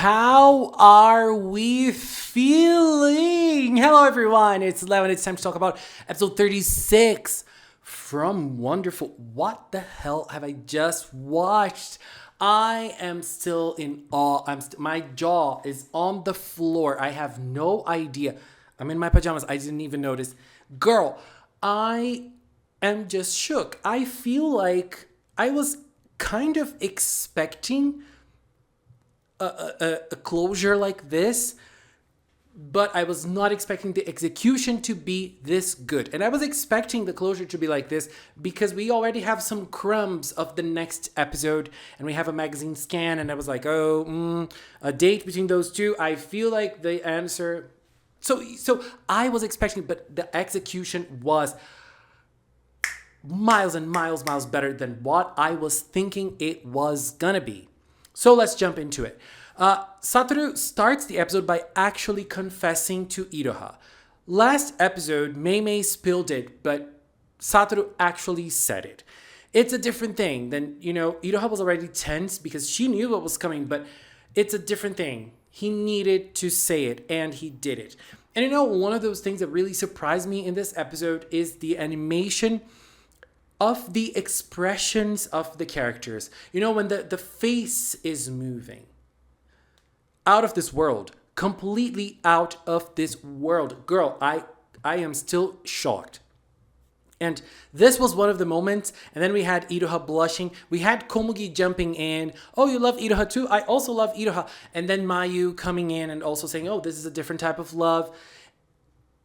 How are we feeling? Hello, everyone. It's 11. It's time to talk about episode 36 from Wonderful. What the hell have I just watched? I am still in awe. My jaw is on the floor. I have no idea. I'm in my pajamas. I didn't even notice. Girl, I am just shook. I feel like I was kind of expecting a closure like this, but I was not expecting the execution to be this good. And I was expecting the closure to be like this because we already have some crumbs of the next episode and we have a magazine scan, and I was like, a date between those two. I feel like the answer. So I was expecting, but the execution was miles and miles better than what I was thinking it was gonna be. So let's jump into it. Satu starts the episode by actually confessing to Iroha. Last episode, Mei spilled it, but Satu actually said it. It's a different thing than, Iroha was already tense because she knew what was coming, but it's a different thing. He needed to say it, and he did it. And one of those things that really surprised me in this episode is the animation of the expressions of the characters. When the face is moving. Out of this world. Completely out of this world. Girl, I am still shocked. And this was one of the moments. And then we had Iroha blushing. We had Komugi jumping in. Oh, you love Iroha too? I also love Iroha. And then Mayu coming in and also saying, oh, this is a different type of love.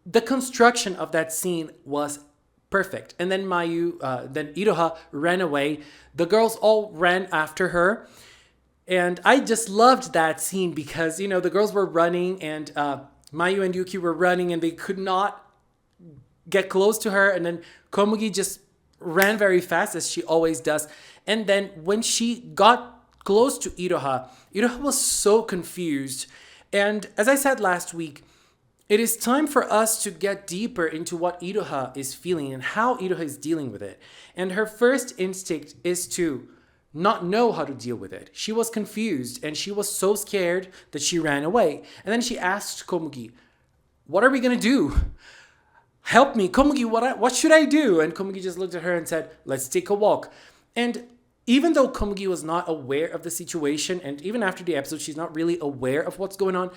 The construction of that scene was perfect. And then then Iroha ran away. The girls all ran after her. And I just loved that scene because, the girls were running and Mayu and Yuki were running and they could not get close to her. And then Komugi just ran very fast, as she always does. And then when she got close to Iroha was so confused. And as I said last week, it is time for us to get deeper into what Iroha is feeling and how Iroha is dealing with it. And her first instinct is to not know how to deal with it. She was confused and she was so scared that she ran away. And then she asked Komugi, what are we going to do? Help me, Komugi, what should I do? And Komugi just looked at her and said, let's take a walk. And even though Komugi was not aware of the situation, and even after the episode, she's not really aware of what's going on,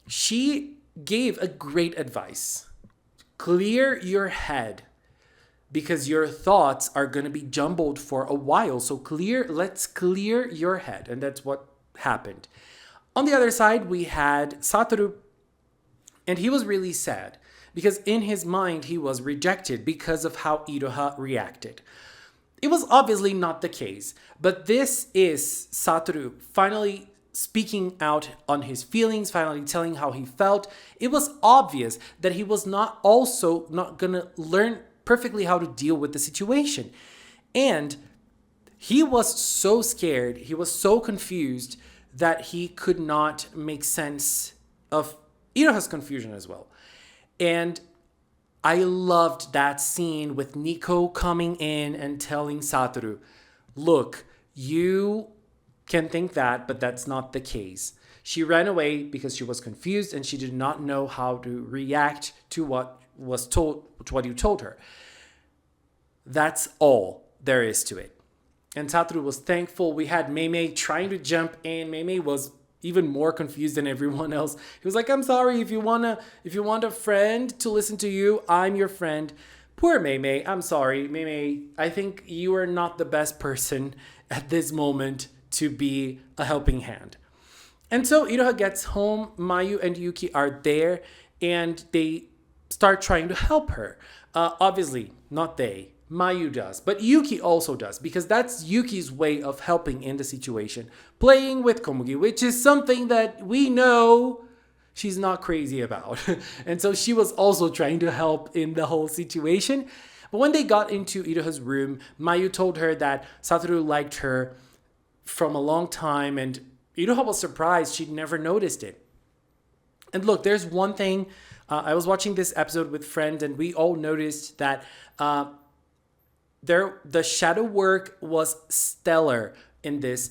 she gave a great advice. Clear your head because your thoughts are going to be jumbled for a while. So let's clear your head. And that's what happened. On the other side, we had Satoru, and he was really sad because in his mind, he was rejected because of how Iroha reacted. It was obviously not the case, but this is Satoru finally speaking out on his feelings, finally telling how he felt. It was obvious that he was not going to learn perfectly how to deal with the situation. And he was so scared, he was so confused that he could not make sense of Iroha's confusion as well. And I loved that scene with Niiko coming in and telling Satoru, look, you can think that, but that's not the case. She ran away because she was confused and she did not know how to react to what you told her. That's all there is to it. And Satoru was thankful. We had Mei trying to jump in. Mei was even more confused than everyone else. He was like, I'm sorry, if you want a friend to listen to you, I'm your friend. Poor Mei. I'm sorry, Mei. I think you are not the best person at this moment to be a helping hand. And so Iroha gets home, Mayu and Yuki are there, and they start trying to help her. Obviously, not they. Mayu does, but Yuki also does, because that's Yuki's way of helping in the situation. Playing with Komugi, which is something that we know she's not crazy about. And so she was also trying to help in the whole situation. But when they got into Iroha's room, Mayu told her that Satoru liked her from a long time, and Iroha was surprised. She'd never noticed it. And look, there's one thing. I was watching this episode with friends, and we all noticed that the shadow work was stellar in this.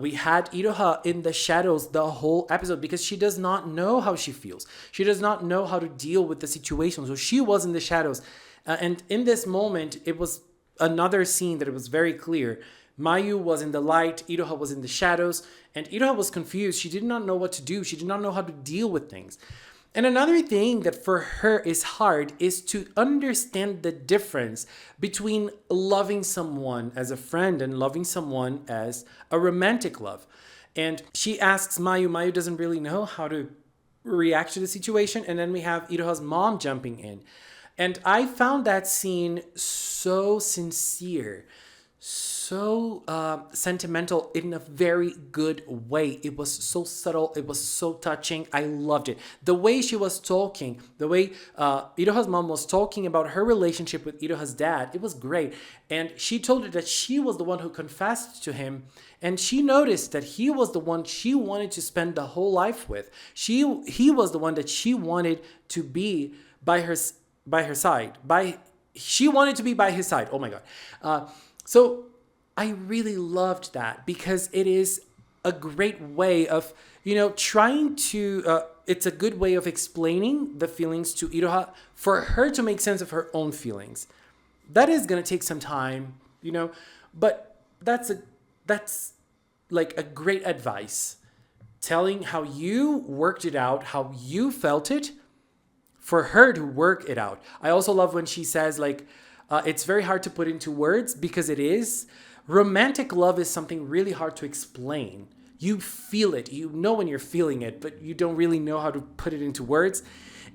We had Iroha in the shadows the whole episode because she does not know how she feels. She does not know how to deal with the situation. So she was in the shadows. And in this moment, it was another scene that it was very clear. Mayu was in the light, Iroha was in the shadows, and Iroha was confused. She did not know what to do. She did not know how to deal with things. And another thing that for her is hard is to understand the difference between loving someone as a friend and loving someone as a romantic love. And she asks Mayu. Mayu doesn't really know how to react to the situation. And then we have Iroha's mom jumping in. And I found that scene so sincere, so sentimental in a very good way. It was so subtle. It was so touching. I loved it. The way she was talking, the way Iroha's mom was talking about her relationship with Iroha's dad, it was great. And she told her that she was the one who confessed to him. And she noticed that he was the one she wanted to spend the whole life with. He was the one that she wanted to be by her side. She wanted to be by his side. Oh my God. So I really loved that because it is a great way of, trying to, it's a good way of explaining the feelings to Iroha for her to make sense of her own feelings. That is going to take some time, but that's like a great advice. Telling how you worked it out, how you felt it, for her to work it out. I also love when she says it's very hard to put into words because it is. Romantic love is something really hard to explain. You feel it. You know when you're feeling it, but you don't really know how to put it into words.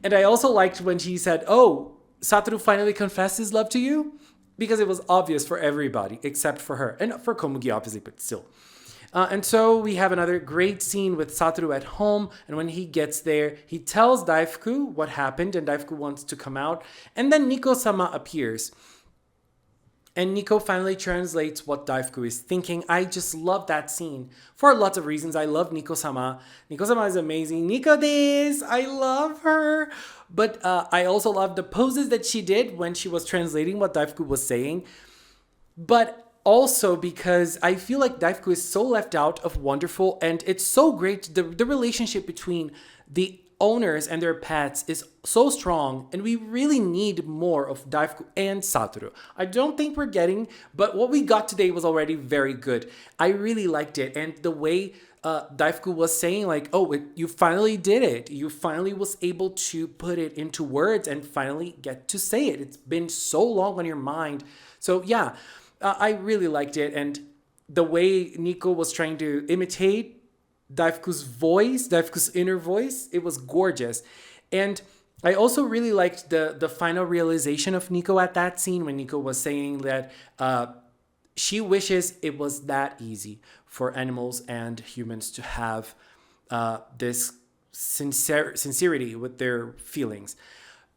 And I also liked when she said, oh, Satoru finally confessed his love to you, because it was obvious for everybody except for her. And for Komugi, obviously, but still. And so we have another great scene with Satoru at home. And when he gets there, he tells Daifuku what happened. And Daifuku wants to come out. And then Niiko-sama appears. And Niiko finally translates what Daifuku is thinking. I just love that scene for lots of reasons. I love Niiko-sama. Niiko-sama is amazing. Niiko desu! I love her. But I also love the poses that she did when she was translating what Daifuku was saying. But also because I feel like Daifuku is so left out of Wonderful, and it's so great. The relationship between the owners and their pets is so strong, and we really need more of Daifuku and Satoru. I don't think we're getting, but what we got today was already very good. I really liked it, and the way Daifuku was saying you finally did it. You finally was able to put it into words and finally get to say it. It's been so long on your mind. So yeah. I really liked it, and the way Niiko was trying to imitate Daifuku's voice, Daifuku's inner voice, it was gorgeous. And I also really liked the final realization of Niiko at that scene when Niiko was saying that she wishes it was that easy for animals and humans to have this sincerity with their feelings.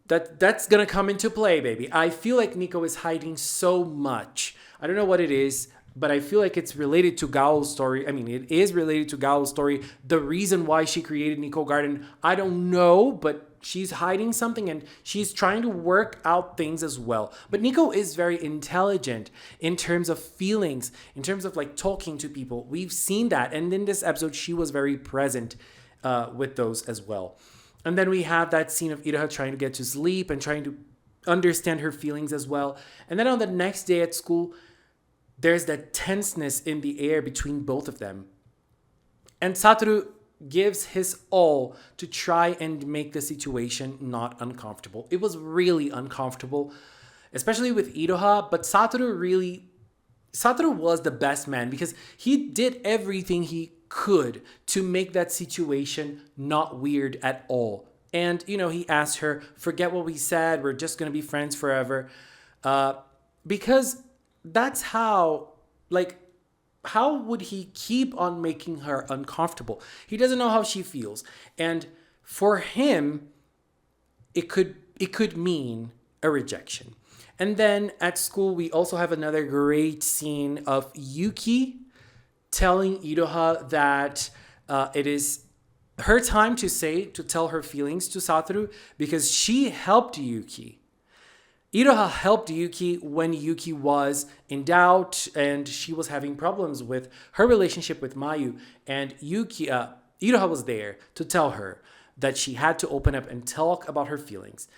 That's gonna come into play, baby. I feel like Niiko is hiding so much. I don't know what it is, but I feel like it's related to Gao's story. I mean, it is related to Gao's story. The reason why she created Niiko Garden, I don't know, but she's hiding something and she's trying to work out things as well. But Niiko is very intelligent in terms of feelings, in terms of talking to people. We've seen that. And in this episode, she was very present with those as well. And then we have that scene of Iroha trying to get to sleep and trying to understand her feelings as well. And then on the next day at school, there's that tenseness in the air between both of them. And Satoru gives his all to try and make the situation not uncomfortable. It was really uncomfortable, especially with Iroha, but Satoru was the best man because he did everything he could to make that situation not weird at all. And, he asked her, forget what we said, we're just going to be friends forever. Because that's how would he keep on making her uncomfortable? He doesn't know how she feels. And for him, it could mean a rejection. And then at school, we also have another great scene of Yuki telling Iroha that it is her time to tell her feelings to Satoru because she helped Yuki. Iroha helped Yuki when Yuki was in doubt and she was having problems with her relationship with Mayu. And Iroha was there to tell her that she had to open up and talk about her feelings.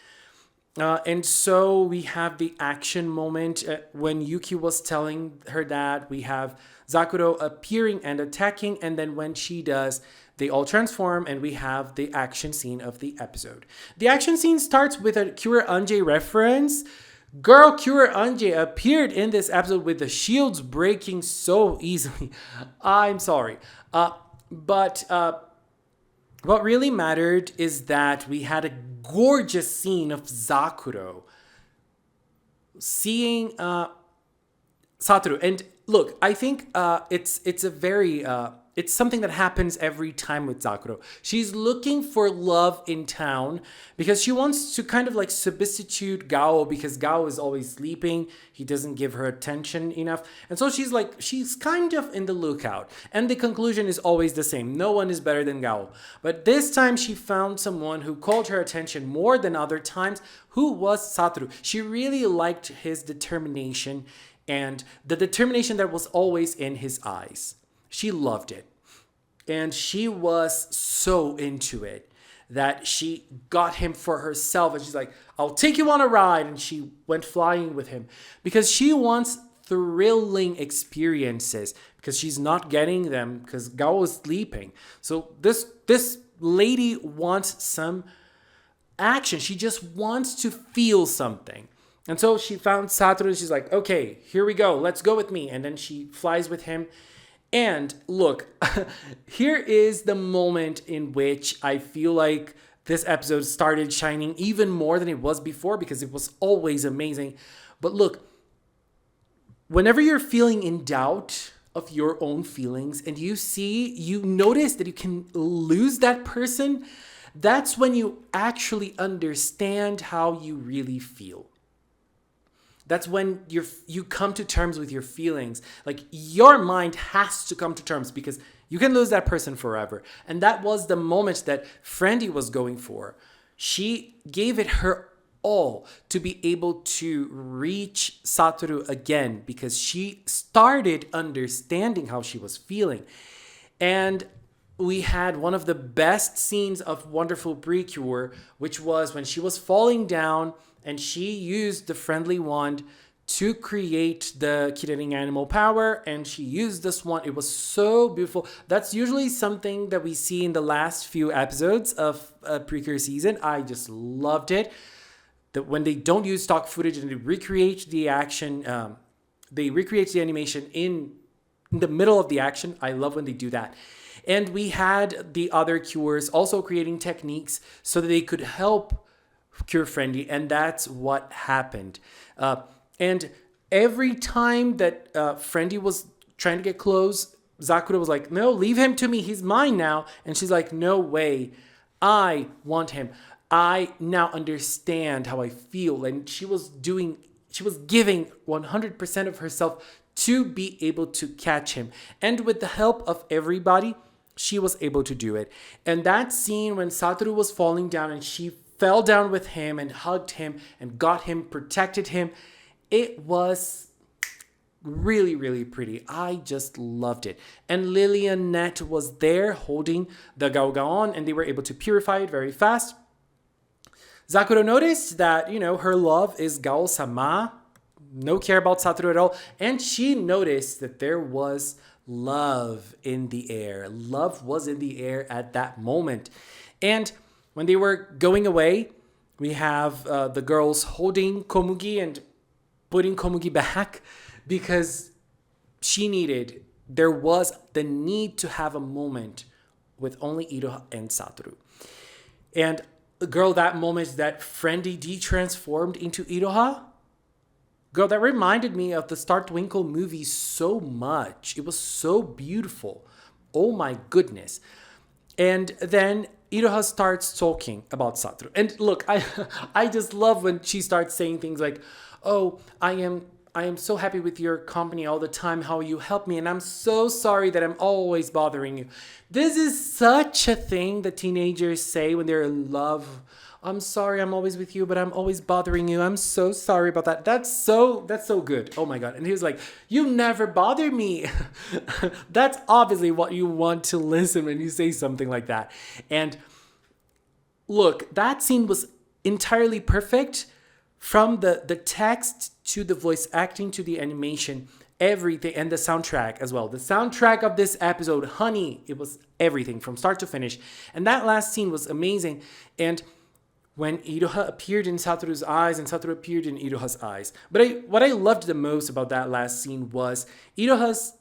And so we have the action moment when Yuki was telling her that. We have Zakuro appearing and attacking, and then when she does, they all transform, and we have the action scene of the episode. The action scene starts with a Cure Ange reference. Girl, Cure Ange appeared in this episode with the shields breaking so easily. I'm sorry. But what really mattered is that we had a gorgeous scene of Zakuro seeing Satoru. And look, I think it's something that happens every time with Zakuro. She's looking for love in town because she wants to kind of like substitute Gao, because Gao is always sleeping. He doesn't give her attention enough. And so she's kind of in the lookout. And the conclusion is always the same. No one is better than Gao. But this time she found someone who called her attention more than other times, who was Satoru. She really liked his determination and the determination that was always in his eyes. She loved it. And she was so into it that she got him for herself. And she's like, I'll take you on a ride. And she went flying with him because she wants thrilling experiences, because she's not getting them because Gao is sleeping. So this lady wants some action. She just wants to feel something. And so she found Satoru and she's like, okay, here we go. Let's go with me. And then she flies with him. And look, here is the moment in which I feel like this episode started shining even more than it was before, because it was always amazing. But look, whenever you're feeling in doubt of your own feelings and you notice that you can lose that person, that's when you actually understand how you really feel. That's when you come to terms with your feelings. Like, your mind has to come to terms, because you can lose that person forever. And that was the moment that Friendy was going for. She gave it her all to be able to reach Satoru again, because she started understanding how she was feeling. And we had one of the best scenes of Wonderful PreCure, which was when she was falling down and she used the friendly wand to create the Kirerin animal power, and she used this one. It was so beautiful. That's usually something that we see in the last few episodes of PreCure season. I just loved it. That when they don't use stock footage and they recreate the action, they recreate the animation in the middle of the action. I love when they do that. And we had the other cures also creating techniques so that they could help cure Friendy, and that's what happened. And every time that Friendy was trying to get close, Zakuro was like, no, leave him to me. He's mine now. And she's like, no way. I want him. I now understand how I feel. And she was giving 100% of herself to be able to catch him. And with the help of everybody, she was able to do it. And that scene when Satoru was falling down and she fell down with him and hugged him and got him, protected him, it was really, really pretty. I just loved it. And Lilianette was there holding the Gaogaon, and they were able to purify it very fast. Zakuro noticed that, her love is Gao-sama. No care about Satoru at all. And she noticed that there was love in the air. Love was in the air at that moment. And when they were going away, we have the girls holding Komugi and putting Komugi back, because there was the need to have a moment with only Iroha and Satoru. And girl, that moment that Friendy de-transformed into Iroha, girl, that reminded me of the Star Twinkle movie so much. It was so beautiful. Oh my goodness. And then Iroha starts talking about Satoru. And look, I just love when she starts saying things like, oh, I I am so happy with your company all the time, how you help me, and I'm so sorry that I'm always bothering you. This is such a thing that teenagers say when they're in love. I'm sorry, I'm always with you, but I'm always bothering you. I'm so sorry about that. That's so good. Oh my God. And he was like, you never bother me. That's obviously what you want to listen when you say something like that. And look, that scene was entirely perfect, from the text to the voice acting to the animation, everything, and the soundtrack as well. The soundtrack of this episode, honey, it was everything from start to finish. And that last scene was amazing. And when Iroha appeared in Satoru's eyes and Satoru appeared in Iroha's eyes. But what I loved the most about that last scene was Iroha's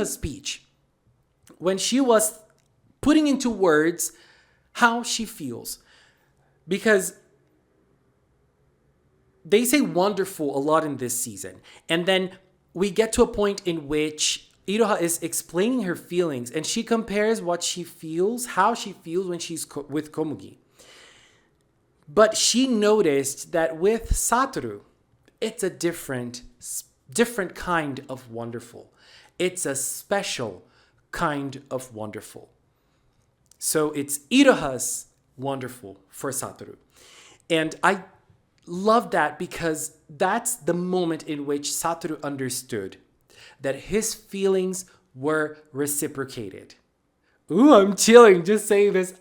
speech. When she was putting into words how she feels. Because they say wonderful a lot in this season. And then we get to a point in which Iroha is explaining her feelings, and she compares what she feels, how she feels when she's with Komugi. But she noticed that with Satoru, it's a different kind of wonderful. It's a special kind of wonderful. So it's Iroha's wonderful for Satoru. And I love that because that's the moment in which Satoru understood that his feelings were reciprocated. Ooh, I'm chilling just saying this.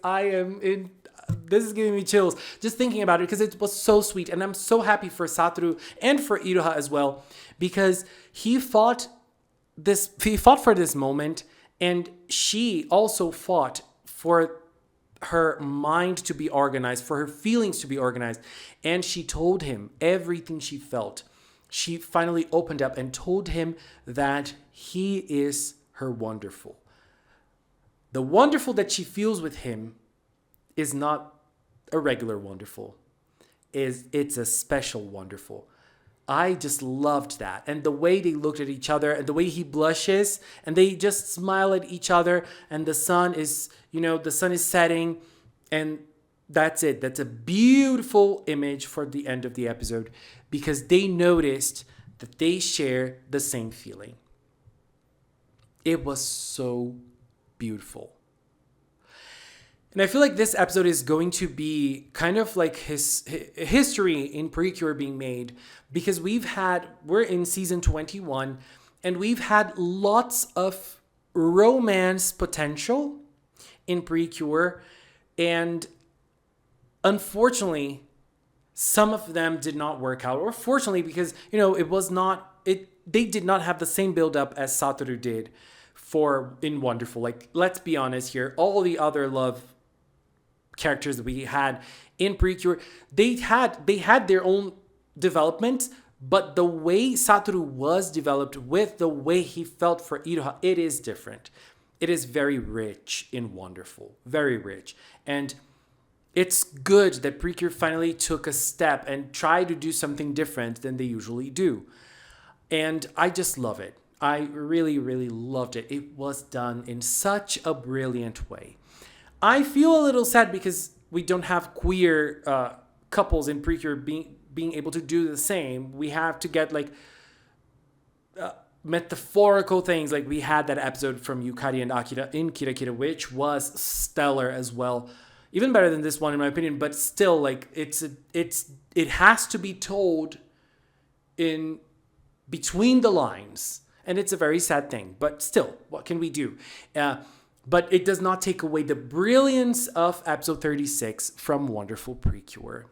This is giving me chills just thinking about it because it was so sweet. And I'm so happy for Satoru and for Iroha as well, because he fought for this moment, and she also fought for her mind to be organized, for her feelings to be organized. And she told him everything she felt. She finally opened up and told him that he is her wonderful. The wonderful that she feels with him is not a regular wonderful. It's a special wonderful. I just loved that. And the way they looked at each other and the way he blushes and they just smile at each other, and the sun is setting, and that's it. That's a beautiful image for the end of the episode, because they noticed that they share the same feeling. It was so beautiful. And I feel like this episode is going to be kind of like his history in PreCure being made, because we're in season 21 and we've had lots of romance potential in PreCure, and unfortunately some of them did not work out, or fortunately, because they did not have the same build up as Satoru did in Wonderful. Like, let's be honest here, all the other love characters that we had in PreCure, they had their own development, but the way Satoru was developed with the way he felt for Iroha, it is different. It is very rich in Wonderful, very rich. And it's good that PreCure finally took a step and tried to do something different than they usually do. And I just love it. I really, really loved it. It was done in such a brilliant way. I feel a little sad because we don't have queer couples in PreCure being able to do the same. We have to get metaphorical things, like we had that episode from Yukari and Akira in Kira Kira, which was stellar as well. Even better than this one in my opinion, but still, like, it has to be told in between the lines. And it's a very sad thing, but still, what can we do? But it does not take away the brilliance of episode 36 from Wonderful PreCure.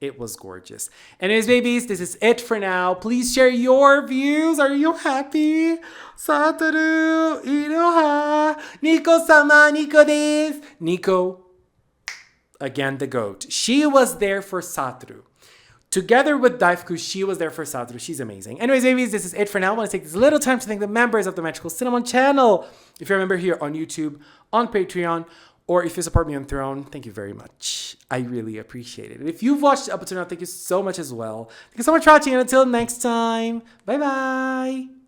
It was gorgeous. Anyways, babies, this is it for now. Please share your views. Are you happy? Satoru, Iroha, Niiko-sama, Niiko desu. Niiko, again, the GOAT. She was there for Satoru. Together with Daifuku, she was there for Satoru. She's amazing. Anyways, babies, this is it for now. I want to take this little time to thank the members of the Magical Cinnamon channel. If you're a member here on YouTube, on Patreon, or if you support me on Throne, thank you very much. I really appreciate it. And if you've watched up until now, thank you so much as well. Thank you so much for watching, and until next time, bye-bye.